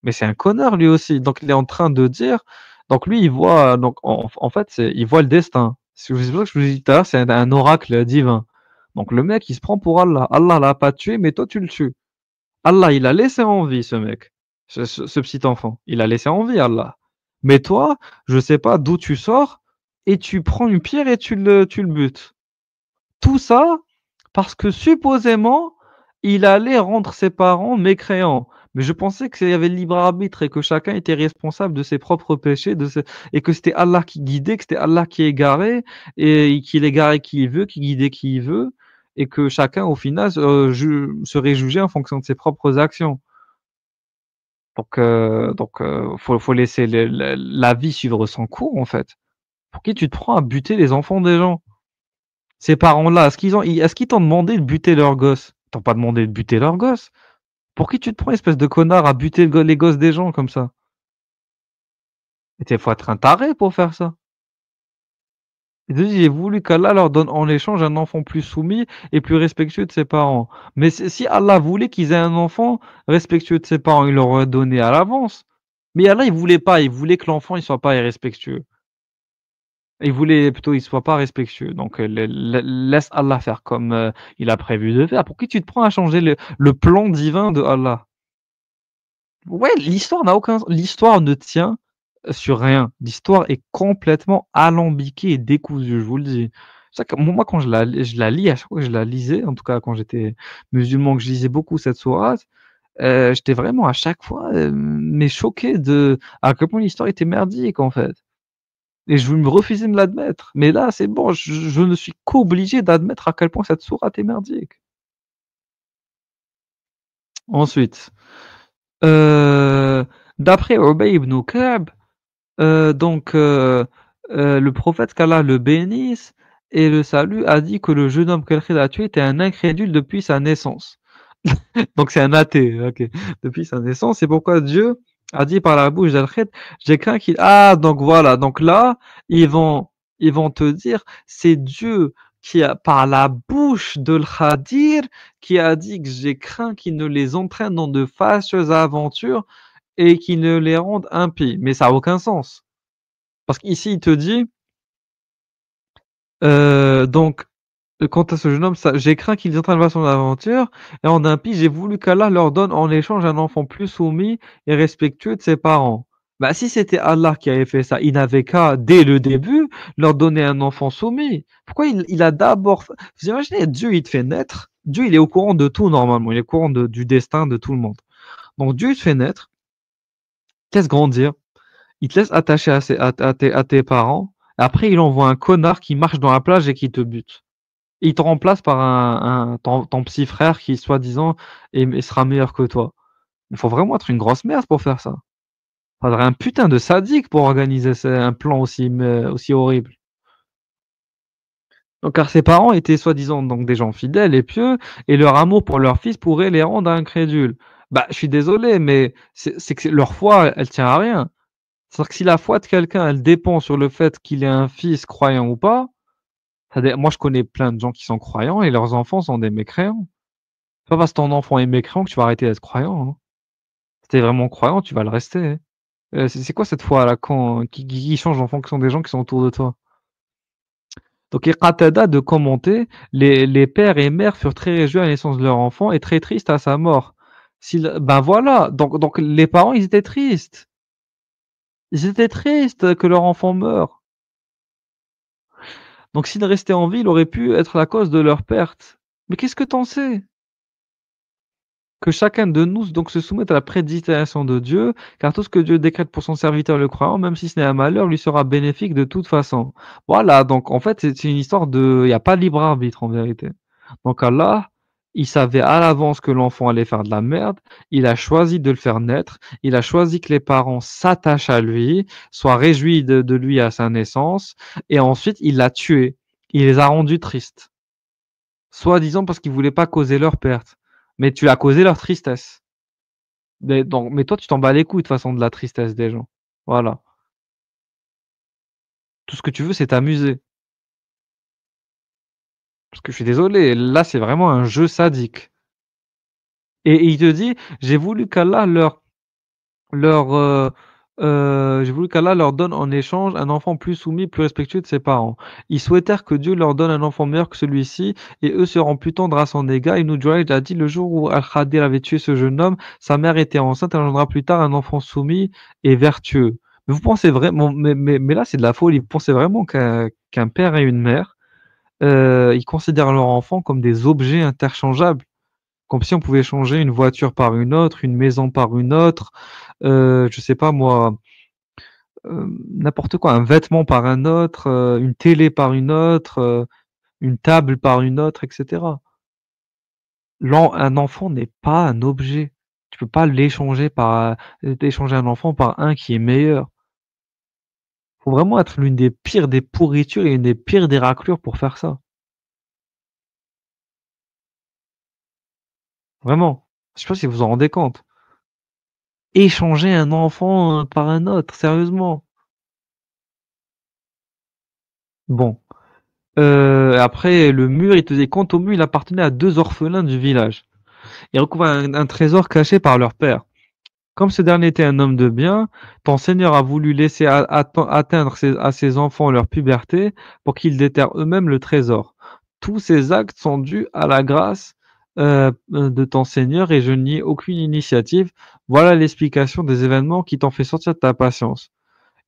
Mais c'est un connard lui aussi. Donc il est en train de dire, donc lui il voit, donc en fait il voit le destin. C'est pour ça que je vous dis tout à l'heure, c'est un oracle divin. Donc le mec il se prend pour Allah. Allah l'a pas tué, mais toi tu le tues. Allah, il a laissé en vie ce mec, ce petit enfant. Il a laissé en vie, Allah. Mais toi, je sais pas d'où tu sors et tu prends une pierre et tu le butes. Tout ça parce que supposément, il allait rendre ses parents mécréants. Mais je pensais qu'il y avait le libre arbitre et que chacun était responsable de ses propres péchés, et que c'était Allah qui guidait, que c'était Allah qui égarait, et qu'il égarait qui il veut, qui guidait qui il veut, et que chacun, au final, serait jugé en fonction de ses propres actions. Faut laisser la vie suivre son cours, en fait. Pour qui tu te prends à buter les enfants des gens? Ces parents-là, est-ce qu'ils t'ont demandé de buter leurs gosses? Ils t'ont pas demandé de buter leurs gosses. Pour qui tu te prends, espèce de connard, à buter les gosses des gens comme ça? Faut être un taré pour faire ça. Il te dit: «J'ai voulu qu'Allah leur donne en échange un enfant plus soumis et plus respectueux de ses parents». Mais si Allah voulait qu'ils aient un enfant respectueux de ses parents, il leur aurait donné à l'avance. Mais Allah, il voulait pas, il voulait que l'enfant, il soit pas irrespectueux. Il voulait plutôt il soit pas respectueux. Donc laisse Allah faire comme, il a prévu de faire. Pour qui tu te prends à changer le plan divin de Allah? Ouais, l'histoire ne tient sur rien. L'histoire est complètement alambiquée et décousue, je vous le dis. C'est ça que moi, quand je la lis, à chaque fois que je la lisais, en tout cas quand j'étais musulman, que je lisais beaucoup cette sourate, j'étais vraiment à chaque fois, mais choqué à quel point l'histoire était merdique, en fait. Et je me refusais de l'admettre. Mais là, c'est bon, je ne suis qu'obligé d'admettre à quel point cette sourate est merdique. Ensuite, heu, d'après Ubay ibn Ka'b, donc le prophète qu'Allah le bénisse et le salue a dit que le jeune homme qu'Al-Khidr a tué était un incrédule depuis sa naissance. Donc c'est un athée, OK. Depuis sa naissance, c'est pourquoi Dieu a dit par la bouche d'Al-Khidr: «J'ai craint qu'il» donc voilà, donc là, ils vont ils vont te dire: «C'est Dieu qui a par la bouche de Al-Khadir qui a dit que j'ai craint qu'il ne les entraîne dans de fâcheuses aventures et qu'il ne les rende impies». Mais ça a aucun sens. Parce qu'ici, il te dit, donc quant à ce jeune homme, ça j'ai craint qu'ils entraînent son aventure et en impie, j'ai voulu qu'Allah leur donne en échange un enfant plus soumis et respectueux de ses parents. Bah, si c'était Allah qui avait fait ça, il n'avait qu'à, dès le début, leur donner un enfant soumis. Pourquoi il a d'abord vous imaginez, Dieu, il te fait naître, Dieu, il est au courant de tout normalement, il est au courant du destin de tout le monde. Donc Dieu, il te fait naître, il te laisse grandir, il te laisse attaché à tes parents, après il envoie un connard qui marche dans la plage et qui te bute. Il te remplace par ton petit frère qui soi-disant sera meilleur que toi. Il faut vraiment être une grosse merde pour faire ça. Faudrait un putain de sadique pour organiser un plan aussi horrible. Donc, car ses parents étaient soi-disant donc des gens fidèles et pieux, et leur amour pour leur fils pourrait les rendre incrédules. Bah, je suis désolé, mais c'est que leur foi, elle tient à rien. C'est-à-dire que si la foi de quelqu'un, elle dépend sur le fait qu'il ait un fils croyant ou pas, moi je connais plein de gens qui sont croyants et leurs enfants sont des mécréants. C'est pas parce que ton enfant est mécréant que tu vas arrêter d'être croyant, hein. Si tu es vraiment croyant, tu vas le rester, hein. C'est quoi cette foi-là qui change en fonction des gens qui sont autour de toi? Donc et Qatada de commenter: «Les pères et mères furent très réjouis à la naissance de leur enfant et très tristes à sa mort». Ben voilà, donc les parents, ils étaient tristes. Ils étaient tristes que leur enfant meure. Donc s'il restait en vie, il aurait pu être la cause de leur perte. Mais qu'est-ce que tu en sais? Que chacun de nous donc se soumette à la prédestination de Dieu, car tout ce que Dieu décrète pour son serviteur le croyant, même si ce n'est un malheur, lui sera bénéfique de toute façon. Voilà, donc en fait, c'est une histoire il n'y a pas de libre arbitre en vérité. Donc Allah, il savait à l'avance que l'enfant allait faire de la merde, il a choisi de le faire naître, il a choisi que les parents s'attachent à lui, soient réjouis de lui à sa naissance, et ensuite il l'a tué. Il les a rendus tristes. Soi-disant parce qu'ils voulaient pas causer leur perte. Mais tu as causé leur tristesse. Mais toi, tu t'en bats les couilles de toute façon de la tristesse des gens. Voilà. Tout ce que tu veux, c'est t'amuser. Parce que je suis désolé, là, c'est vraiment un jeu sadique. Et il te dit: «J'ai voulu qu'Allah leur, j'ai voulu qu'Allah leur donne en échange un enfant plus soumis, plus respectueux de ses parents. Ils souhaitèrent que Dieu leur donne un enfant meilleur que celui-ci, et eux seront plus tendres à son égard. Ibn Jurayj a dit: «Le jour où Al-Khadir avait tué ce jeune homme, sa mère était enceinte, elle engendra plus tard un enfant soumis et vertueux». Mais vous pensez vraiment mais là, c'est de la folie. Vous pensez vraiment qu'un père et une mère, ils considèrent leur enfant comme des objets interchangeables? Comme si on pouvait changer une voiture par une autre, une maison par une autre, je sais pas moi, n'importe quoi, un vêtement par un autre, une télé par une autre, une table par une autre, et cetera. Un enfant n'est pas un objet. Tu peux pas échanger un enfant par un qui est meilleur. Faut vraiment être l'une des pires des pourritures et une des pires des raclures pour faire ça. Vraiment. Je sais pas si vous vous en rendez compte. Échanger un enfant, par un autre, sérieusement. Bon, après le mur, il te dit quant au mur, il appartenait à 2 orphelins du village. Ils recouvrent un trésor caché par leur père. Comme ce dernier était un homme de bien, ton Seigneur a voulu laisser atteindre à ses enfants leur puberté pour qu'ils déterrent eux-mêmes le trésor. Tous ces actes sont dus à la grâce de ton Seigneur et je n'y ai aucune initiative. Voilà l'explication des événements qui t'ont fait sortir de ta patience.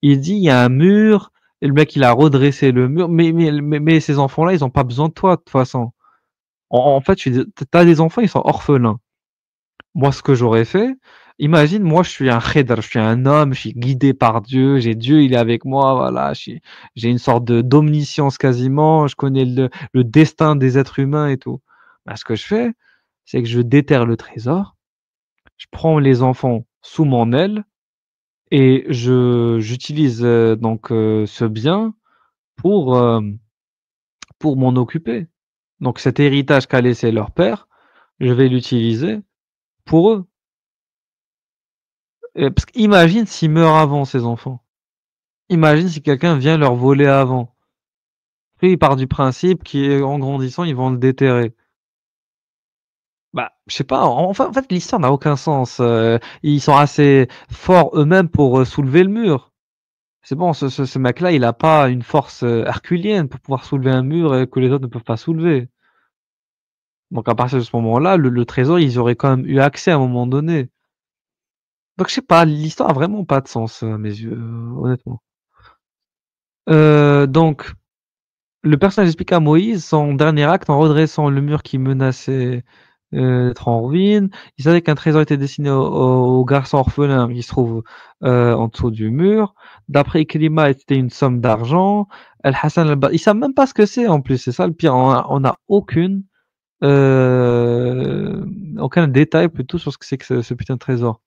Il dit, il y a un mur, et le mec il a redressé le mur, mais ces enfants-là, ils n'ont pas besoin de toi de toute façon. En fait, tu as des enfants, ils sont orphelins. Moi, ce que j'aurais fait, imagine, moi, je suis un khidr, je suis un homme, je suis guidé par Dieu, j'ai Dieu, il est avec moi, voilà, j'ai une sorte de d'omniscience quasiment, je connais le destin des êtres humains et tout. Bah, ce que je fais, c'est que je déterre le trésor, je prends les enfants sous mon aile et j'utilise donc ce bien pour, pour m'en occuper. Donc cet héritage qu'a laissé leur père, je vais l'utiliser pour eux. Parce qu'imagine s'ils meurent avant ces enfants. Imagine si quelqu'un vient leur voler avant. Après, il part du principe qu'en grandissant, ils vont le déterrer. Bah, je sais pas, en fait, l'histoire n'a aucun sens. Ils sont assez forts eux-mêmes pour soulever le mur. C'est bon, ce mec-là, il a pas une force herculienne pour pouvoir soulever un mur que les autres ne peuvent pas soulever. Donc à partir de ce moment-là, le trésor, ils auraient quand même eu accès à un moment donné. Donc je sais pas, l'histoire a vraiment pas de sens à mes yeux, honnêtement. Donc le personnage explique à Moïse son dernier acte en redressant le mur qui menaçait d'être en ruine. Il savait qu'un trésor était destiné au garçon orphelin qui se trouve en dessous du mur. D'après Ikrima, c'était une somme d'argent. Al-Hassan ils savent même pas ce que c'est en plus, c'est ça le pire. On a euh, aucun détail plutôt sur ce que c'est que ce putain de trésor.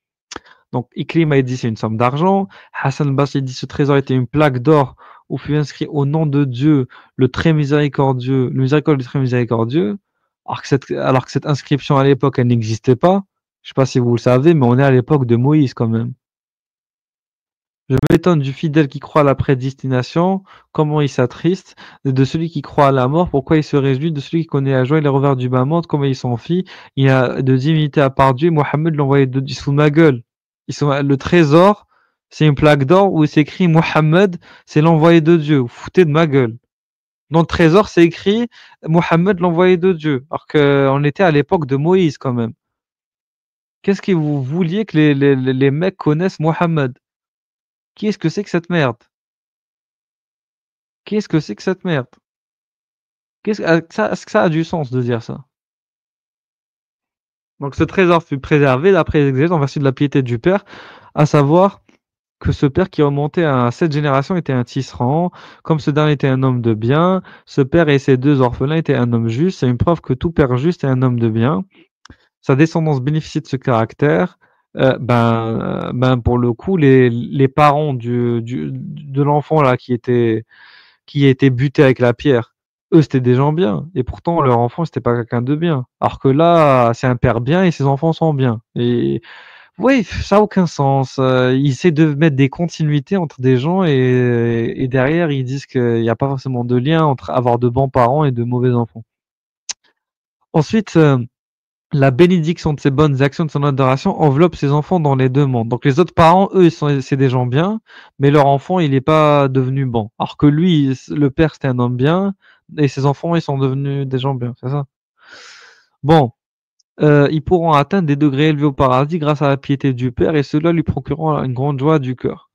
Donc Ikrima il dit c'est une somme d'argent. Hassan al-Basri dit ce trésor était une plaque d'or où fut inscrit au nom de Dieu, le très miséricordieux, le miséricorde du très miséricordieux. Alors que cette inscription à l'époque elle n'existait pas. Je sais pas si vous le savez, mais on est à l'époque de Moïse quand même. Je m'étonne du fidèle qui croit à la prédestination, comment il s'attriste, et de celui qui croit à la mort, pourquoi il se réjouit, de celui qui connaît la joie et les revers du bas monde, comment il s'enfuit. Il y a de divinité à part Dieu, Mohammed l'envoyé de Dieu sous ma gueule. Le trésor, c'est une plaque d'or où c'est écrit Mohammed, c'est l'envoyé de Dieu. Vous foutez de ma gueule. Dans le trésor, c'est écrit Mohammed l'envoyé de Dieu. Alors qu'on était à l'époque de Moïse quand même. Qu'est-ce que vous vouliez que les mecs connaissent Mohammed? Qu'est-ce que c'est que cette merde? Qu'est-ce que c'est que cette merde? Est-ce que ça a du sens de dire ça? Donc ce trésor fut préservé d'après les exégètes en vertu de la piété du père, à savoir que ce père qui remontait à 7 générations était un tisserand, comme ce dernier était un homme de bien, ce père et ses 2 orphelins étaient un homme juste, c'est une preuve que tout père juste est un homme de bien. Sa descendance bénéficie de ce caractère. Ben pour le coup, les parents de l'enfant là qui était buté avec la pierre, eux c'était des gens bien, et pourtant leur enfant c'était pas quelqu'un de bien. Alors que là, c'est un père bien et ses enfants sont bien. Et oui, ça a aucun sens. Ils essaient de mettre des continuités entre des gens et derrière ils disent qu'il n'y a pas forcément de lien entre avoir de bons parents et de mauvais enfants. Ensuite, la bénédiction de ces bonnes actions, de son adoration, enveloppe ses enfants dans les 2 mondes. Donc les autres parents, eux, c'est des gens bien, mais leur enfant, il n'est pas devenu bon. Alors que lui, le père, c'était un homme bien, et ses enfants, ils sont devenus des gens bien, c'est ça? Bon, ils pourront atteindre des degrés élevés au paradis grâce à la piété du père, et cela lui procurant une grande joie du cœur.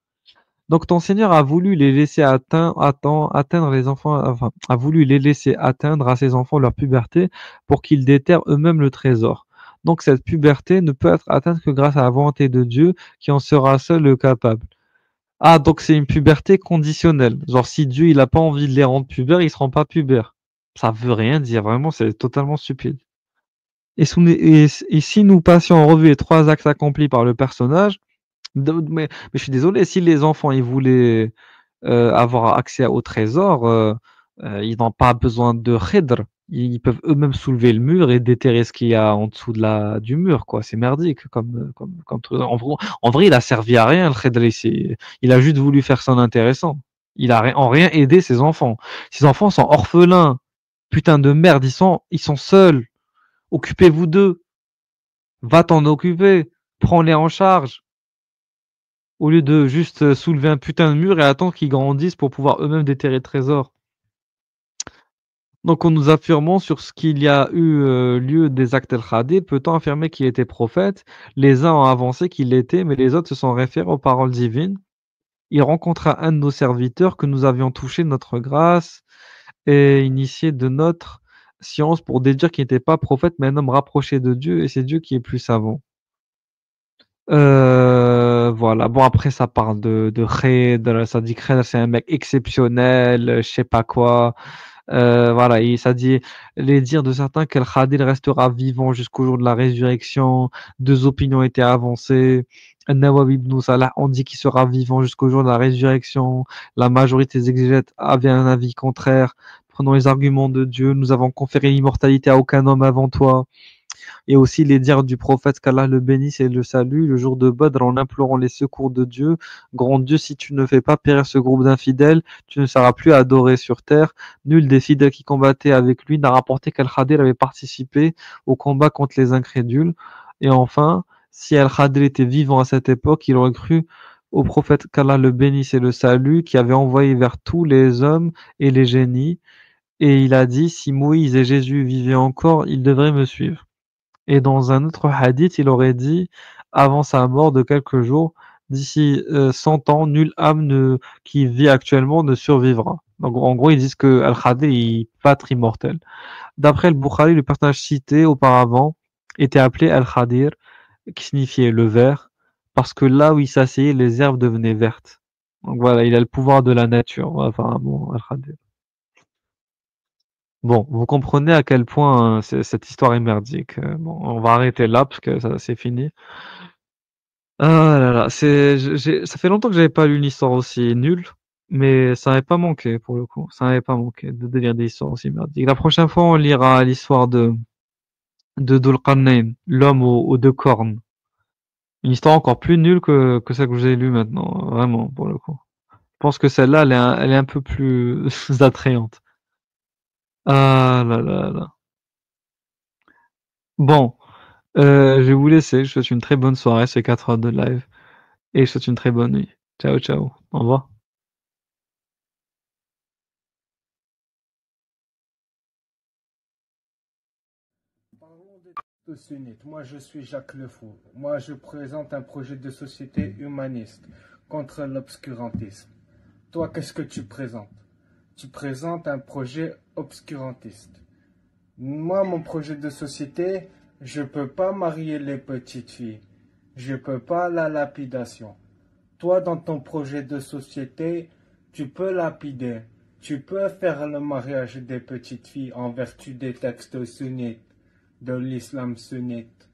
Donc ton Seigneur a voulu les laisser atteindre les enfants, enfin, a voulu les laisser atteindre à ses enfants leur puberté pour qu'ils déterrent eux-mêmes le trésor. Donc cette puberté ne peut être atteinte que grâce à la volonté de Dieu qui en sera seul capable. Ah, donc c'est une puberté conditionnelle. Genre si Dieu il a pas envie de les rendre pubères, ils seront pas pubères. Ça veut rien dire, vraiment, c'est totalement stupide. Et si nous passions en revue les 3 actes accomplis par le personnage, mais je suis désolé, si les enfants ils voulaient avoir accès au trésor, ils n'ont pas besoin de khidr. Ils peuvent eux-mêmes soulever le mur et déterrer ce qu'il y a en dessous du mur, quoi. C'est merdique comme truc. En vrai, il a servi à rien, le khidr ici. Il a juste voulu faire son intéressant. Il a en rien aidé ses enfants. Ses enfants sont orphelins. Putain de merde, ils sont seuls. Occupez-vous d'eux. Va t'en occuper. Prends-les en charge. Au lieu de juste soulever un putain de mur et attendre qu'ils grandissent pour pouvoir eux-mêmes déterrer le trésor. Donc en nous affirmant sur ce qu'il y a eu lieu des actes El-Khadir, peut-on affirmer qu'il était prophète? Les uns ont avancé qu'il l'était, mais les autres se sont référés aux paroles divines. Il rencontra un de nos serviteurs que nous avions touché de notre grâce et initié de notre science pour déduire qu'il n'était pas prophète, mais un homme rapproché de Dieu, et c'est Dieu qui est plus savant. Voilà. Bon, après, ça parle de Khidr, ça dit que Khidr, c'est un mec exceptionnel, je sais pas quoi. Voilà, et ça dit les dires de certains qu'Al Khadir restera vivant jusqu'au jour de la résurrection. Deux opinions étaient avancées. Nawawi ibn Salah on dit qu'il sera vivant jusqu'au jour de la résurrection. La majorité des exégètes avaient un avis contraire. Prenons les arguments de Dieu. Nous avons conféré l'immortalité à aucun homme avant toi. Et aussi les dires du prophète qu'Allah le bénisse et le salue le jour de Badr en implorant les secours de Dieu. Grand Dieu, si tu ne fais pas périr ce groupe d'infidèles, tu ne seras plus adoré sur terre. Nul des fidèles qui combattaient avec lui n'a rapporté qu'Al-Khadir avait participé au combat contre les incrédules. Et enfin, si Al-Khadir était vivant à cette époque, il aurait cru au prophète qu'Allah le bénisse et le salue, qui avait envoyé vers tous les hommes et les génies. Et il a dit, si Moïse et Jésus vivaient encore, ils devraient me suivre. Et dans un autre hadith, il aurait dit, avant sa mort de quelques jours, d'ici 100 ans, nulle âme qui vit actuellement ne survivra. Donc en gros, ils disent que Al-Khadir il peut être immortel. D'après le Bukhari, le personnage cité auparavant était appelé Al-Khadir, qui signifiait le vert, parce que là où il s'asseyait, les herbes devenaient vertes. Donc voilà, il a le pouvoir de la nature. Enfin bon, Al-Khadir. Bon, vous comprenez à quel point cette histoire est merdique. Bon, on va arrêter là parce que ça c'est fini. Ah là là, ça fait longtemps que j'avais pas lu une histoire aussi nulle, mais ça n'avait pas manqué pour le coup. Ça n'avait pas manqué de lire des histoires aussi merdiques. La prochaine fois, on lira l'histoire de Dhul Qarnayn, l'homme aux deux cornes. Une histoire encore plus nulle que celle que j'ai lue maintenant, vraiment pour le coup. Je pense que celle-là, elle est un peu plus attrayante. Ah là là là. Bon. Je vais vous laisser. Je vous souhaite une très bonne soirée, c'est 4 heures de live. Et je vous souhaite une très bonne nuit. Ciao, ciao. Au revoir. Parlons de sunnites. Moi, je suis Jacques Le Fou. Moi, je présente un projet de société humaniste contre l'obscurantisme. Toi, qu'est-ce que tu présentes? Tu présentes un projet obscurantiste. Moi, mon projet de société, je peux pas marier les petites filles. Je peux pas la lapidation. Toi, dans ton projet de société, tu peux lapider. Tu peux faire le mariage des petites filles en vertu des textes sunnites, de l'islam sunnite.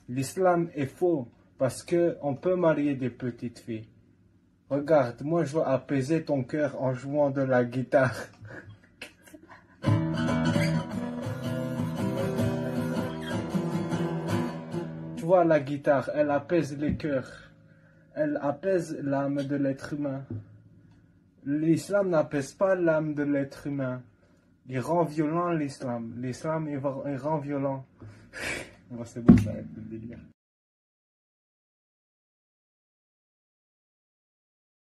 L'islam est faux parce que on peut marier des petites filles. Regarde, moi je veux apaiser ton cœur en jouant de la guitare. Tu vois, la guitare, elle apaise les cœurs. Elle apaise l'âme de l'être humain. L'islam n'apaise pas l'âme de l'être humain. Il rend violent l'islam. L'islam, il rend violent. Bon, c'est bon, ça va être le délire.